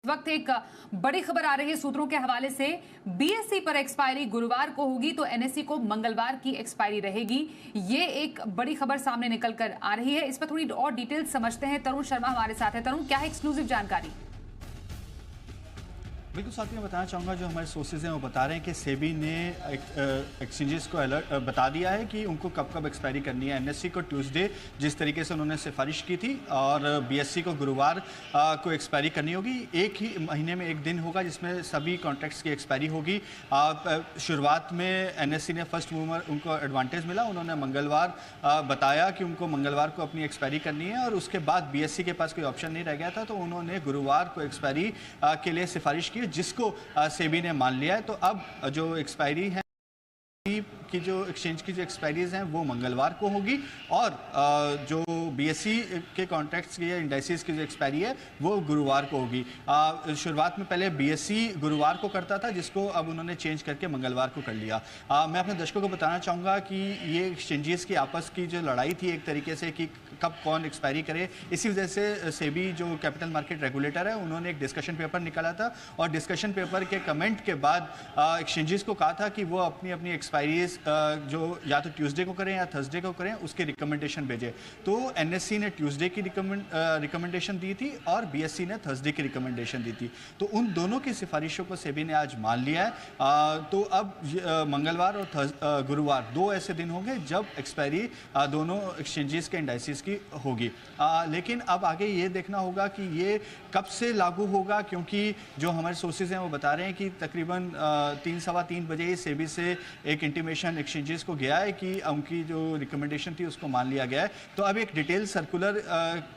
इस वक्त एक बड़ी खबर आ रही है सूत्रों के हवाले से। बीएसई पर एक्सपायरी गुरुवार को होगी तो एनएसई को मंगलवार की एक्सपायरी रहेगी। ये एक बड़ी खबर सामने निकल कर आ रही है। इस पर थोड़ी और डिटेल समझते हैं। तरुण शर्मा हमारे साथ है। तरुण, क्या है एक्सक्लूसिव जानकारी? बिल्कुल साथी, मैं बताना चाहूँगा जो हमारे सोर्सेज हैं वो बता रहे हैं कि सेबी ने एक्सचेंजेस को अलर्ट बता दिया है कि उनको कब कब एक्सपायरी करनी है। एनएससी को ट्यूसडे जिस तरीके से उन्होंने सिफारिश की थी और बीएससी को गुरुवार को एक्सपायरी करनी होगी। एक ही महीने में एक दिन होगा जिसमें सभी कॉन्ट्रैक्ट्स की एक्सपायरी होगी। शुरुआत में एनएससी ने फर्स्ट मूवर उनको एडवांटेज मिला, उन्होंने मंगलवार बताया कि उनको मंगलवार को अपनी एक्सपायरी करनी है और उसके बाद बीएससी के पास कोई ऑप्शन नहीं रह गया था तो उन्होंने गुरुवार को एक्सपायरी के लिए सिफारिश की, जिसको सेबी ने मान लिया है। तो अब जो एक्सपायरी है की जो एक्सचेंज की जो एक्सपायरीज हैं वो मंगलवार को होगी और जो बीएससी के कॉन्ट्रैक्ट्स की या इंडाइसिस की जो एक्सपायरी है वो गुरुवार को होगी। शुरुआत में पहले बीएससी गुरुवार को करता था, जिसको अब उन्होंने चेंज करके मंगलवार को कर लिया। मैं अपने दर्शकों को बताना चाहूँगा कि ये एक्सचेंजेस की आपस की जो लड़ाई थी एक तरीके से कि कब कौन एक्सपायरी करे, इसी वजह से सेबी जो कैपिटल मार्केट रेगुलेटर है उन्होंने एक डिस्कशन पेपर निकाला था और डिस्कशन पेपर के कमेंट के बाद एक्सचेंजेस को कहा था कि वो अपनी अपनी एक्सपायरीज जो या तो ट्यूसडे को करें या थर्सडे को करें उसके रिकमेंडेशन भेजे। तो एनएससी ने ट्यूसडे की रिकमेंडेशन दी थी और बीएससी ने थर्सडे की रिकमेंडेशन दी थी। तो उन दोनों की सिफारिशों को सेबी ने आज मान लिया है। तो अब मंगलवार और गुरुवार दो ऐसे दिन होंगे जब एक्सपायरी दोनों एक्सचेंजेस के इंडाइसिस की होगी। लेकिन अब आगे ये देखना होगा कि ये कब से लागू होगा, क्योंकि जो हमारे सोर्सेज हैं वो बता रहे हैं कि तकरीबन 3-3:15 बजे सेबी से एक इंटीमेशन एक्सचेंजेस को गया है कि उनकी जो रिकमेंडेशन थी उसको मान लिया गया है। तो अब एक डिटेल सर्कुलर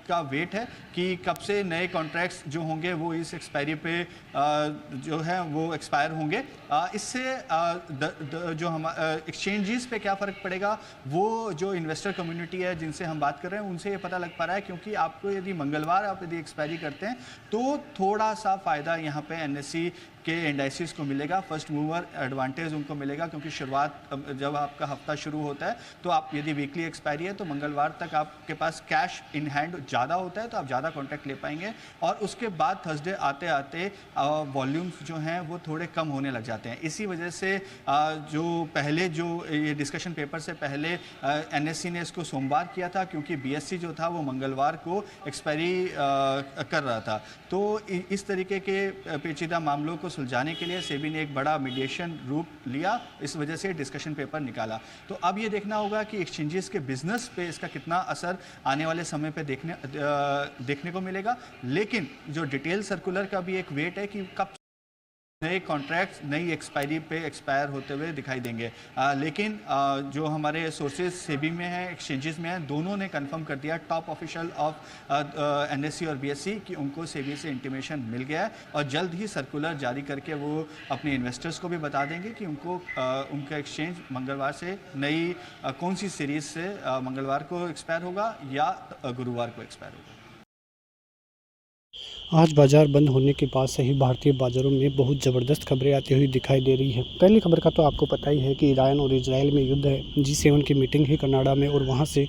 का वेट है कि कब से नए कॉन्ट्रैक्ट्स जो होंगे वो इस एक्सपायरी पे जो है वो एक्सपायर होंगे। इससे जो हम एक्सचेंजेस पे क्या फ़र्क पड़ेगा, वो जो इन्वेस्टर कम्युनिटी है जिनसे हम बात कर रहे हैं उनसे ये पता लग पा रहा है, क्योंकि आपको यदि मंगलवार आप यदि एक्सपायरी करते हैं तो थोड़ा सा फ़ायदा यहाँ पे एनएससी के इंडाइसिस को मिलेगा, फर्स्ट मूवर एडवांटेज उनको मिलेगा, क्योंकि शुरुआत जब आपका हफ्ता शुरू होता है तो आप यदि वीकली एक्सपायरी है तो मंगलवार तक आपके पास कैश इन हैंड ज़्यादा होता है तो आप ज़्यादा कॉन्ट्रैक्ट ले पाएंगे और उसके बाद थर्सडे आते आते वॉल्यूम्स जो हैं वो थोड़े कम होने लग जाते हैं। इसी वजह से जो पहले जो ये डिस्कशन पेपर से पहले एनएससी ने इसको सोमवार किया था, क्योंकि बीएससी जो था वो मंगलवार को एक्सपायरी कर रहा था। तो इस तरीके के पेचीदा मामलों को सुलझाने के लिए सेबी ने एक बड़ा मीडिएशन रूप लिया, इस वजह से डिस्कशन पेपर निकाला। तो अब ये देखना होगा कि एक्सचेंजेस के बिजनेस पे इसका कितना असर आने वाले समय पे देखने को मिलेगा। लेकिन जो डिटेल सर्कुलर का भी एक वेट है कि कब नए कॉन्ट्रैक्ट्स नई एक्सपायरी पे एक्सपायर होते हुए दिखाई देंगे। लेकिन जो हमारे सोर्सेज सेबी में हैं, एक्सचेंजेस में हैं, दोनों ने कंफर्म कर दिया, टॉप ऑफिशियल ऑफ एनएससी और बीएससी, कि उनको सेबी से इंटीमेशन मिल गया है और जल्द ही सर्कुलर जारी करके वो अपने इन्वेस्टर्स को भी बता देंगे कि उनको उनका एक्सचेंज मंगलवार से नई कौन सी सीरीज़ से मंगलवार को एक्सपायर होगा या गुरुवार को एक्सपायर होगा। आज बाजार बंद होने के बाद से ही भारतीय बाज़ारों में बहुत ज़बरदस्त खबरें आती हुई दिखाई दे रही हैं। पहली खबर का तो आपको पता ही है कि ईरान और इजराइल में युद्ध है। G7 की मीटिंग है कनाडा में और वहां से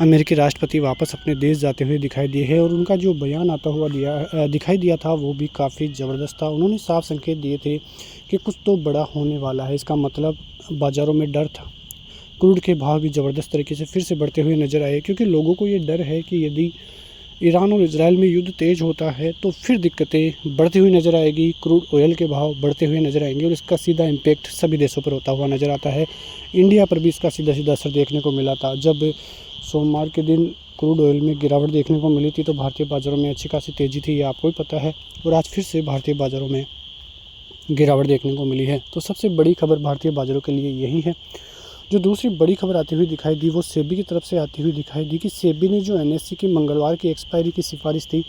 अमेरिकी राष्ट्रपति वापस अपने देश जाते हुए दिखाई दिए हैं और उनका जो बयान आता हुआ दिखाई दिया था वो भी काफ़ी ज़बरदस्त था। उन्होंने साफ संकेत दिए थे कि कुछ तो बड़ा होने वाला है। इसका मतलब बाज़ारों में डर था। क्रूड के भाव भी ज़बरदस्त तरीके से फिर से बढ़ते हुए नज़र आए, क्योंकि लोगों को ये डर है कि यदि ईरान और इजराइल में युद्ध तेज़ होता है तो फिर दिक्कतें बढ़ती हुई नज़र आएगी, क्रूड ऑयल के भाव बढ़ते हुए नज़र आएंगे और इसका सीधा इम्पैक्ट सभी देशों पर होता हुआ नज़र आता है। इंडिया पर भी इसका सीधा सीधा असर देखने को मिला था। जब सोमवार के दिन क्रूड ऑयल में गिरावट देखने को मिली थी तो भारतीय बाज़ारों में अच्छी खासी तेज़ी थी, ये आपको ही पता है, और आज फिर से भारतीय बाज़ारों में गिरावट देखने को मिली है। तो सबसे बड़ी खबर भारतीय बाज़ारों के लिए यही है। जो दूसरी बड़ी खबर आती हुई दिखाई दी वो सेबी की तरफ से आती हुई दिखाई दी कि सेबी ने जो एनएससी की मंगलवार की एक्सपायरी की सिफारिश थी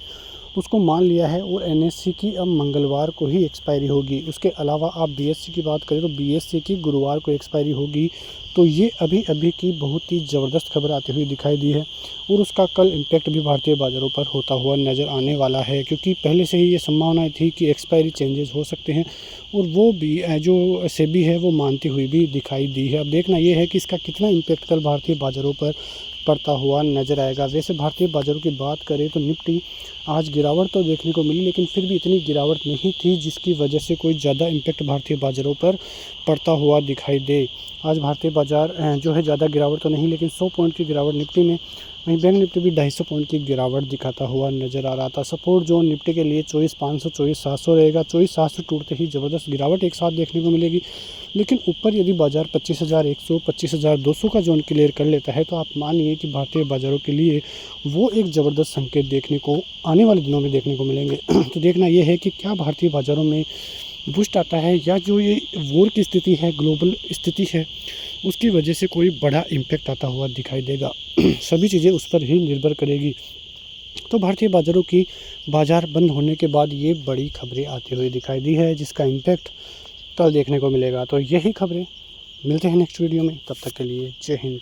उसको मान लिया है और एनएससी की अब मंगलवार को ही एक्सपायरी होगी। उसके अलावा आप बीएससी की बात करें तो बीएससी की गुरुवार को एक्सपायरी होगी। तो ये अभी की बहुत ही ज़बरदस्त खबर आती हुई दिखाई दी है और उसका कल इम्पैक्ट भी भारतीय बाज़ारों पर होता हुआ नज़र आने वाला है, क्योंकि पहले से ही ये संभावना थी कि एक्सपायरी चेंजेस हो सकते हैं और वो भी जो सेबी है वो मानती हुई भी दिखाई दी है। अब देखना ये है कि इसका कितना इम्पैक्ट कल भारतीय बाज़ारों पर पड़ता हुआ नज़र आएगा। वैसे भारतीय बाज़ारों की बात करें तो निफ्टी आज गिरावट तो देखने को मिली, लेकिन फिर भी इतनी गिरावट नहीं थी जिसकी वजह से कोई ज़्यादा इम्पैक्ट भारतीय बाज़ारों पर पड़ता हुआ दिखाई दे। आज भारतीय बाज़ार जो है ज़्यादा गिरावट तो नहीं, लेकिन 100 पॉइंट की गिरावट निफ्टी में, वहीं बैंक निफ्टी भी 250 पॉइंट की गिरावट दिखाता हुआ नज़र आ रहा था। सपोर्ट जोन निफ्टी के लिए 24,500 24,700 रहेगा। 24,700 टूटते ही ज़बरदस्त गिरावट एक साथ देखने को मिलेगी, लेकिन ऊपर यदि बाज़ार 25,100 25,200 का जोन क्लियर कर लेता है तो आप मानिए कि भारतीय बाज़ारों के लिए वो एक ज़बरदस्त संकेत देखने को आने वाले दिनों में देखने को मिलेंगे। तो देखना ये है कि क्या भारतीय बाज़ारों में बूस्ट आता है, या जो ये वॉर की स्थिति है, ग्लोबल स्थिति है, उसकी वजह से कोई बड़ा इम्पैक्ट आता हुआ दिखाई देगा। सभी चीज़ें उस पर ही निर्भर करेगी। तो भारतीय बाज़ारों की बाज़ार बंद होने के बाद ये बड़ी खबरें आती हुई दिखाई दी है, जिसका इम्पैक्ट कल देखने को मिलेगा। तो यही खबरें, मिलते हैं नेक्स्ट वीडियो में, तब तक के लिए जय हिंद।